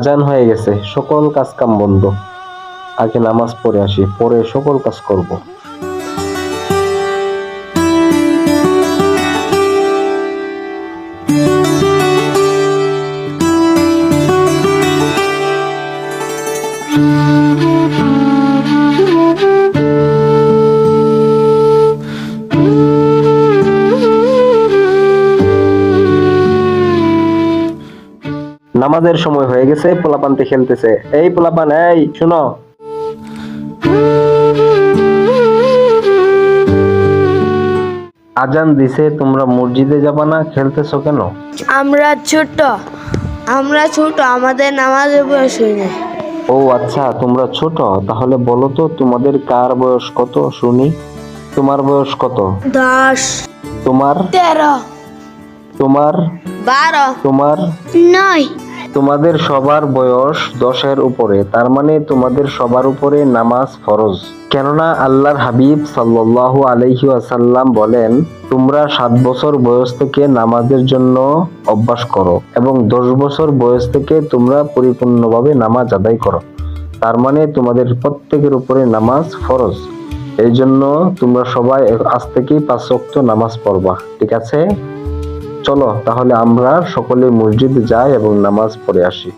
আজান হয়ে গেছে, সকল কাজ কাম বন্ধ। আগে নামাজ পড়ে আসি, পরে সকল কাজ করব। নামাজের সময় হয়ে গেছে, পোলাপানতে খেলতেছে। এই পোলাপান, এই শুনো, আজান দিছে, তোমরা মসজিদে যাবা না? খেলতেছো কেন? আমরা ছোট, আমাদের নামাজের বয়স হয়নি। ও আচ্ছা, তোমরা ছোট। তাহলে বলো তো তোমাদের কার বয়স কত শুনি। তোমার বয়স কত? 10, তোমার? 13, তোমার? 12, তোমার? 9। তোমাদের সবার বয়স 10-এর উপরে, তার মানে তোমাদের সবার উপরে নামাজ ফরজ। কেননা আল্লাহর হাবিব সাল্লাল্লাহু আলাইহি ওয়াসাল্লাম বলেন, তোমরা 7 বছর বয়স থেকে নামাজের জন্য অভ্যাস করো এবং 10 বছর বয়স থেকে তোমরা পরিপূর্ণভাবে নামাজ আদায় করো। তার মানে তোমাদের প্রত্যেকের উপরে নামাজ ফরজ। এই জন্য তোমরা সবাই আজ থেকেই 5 ওয়াক্ত নামাজ পড়বা, ঠিক আছে? চলো তাহলে আমরা সকলে মসজিদে যাই এবং নামাজ পড়ে আসি।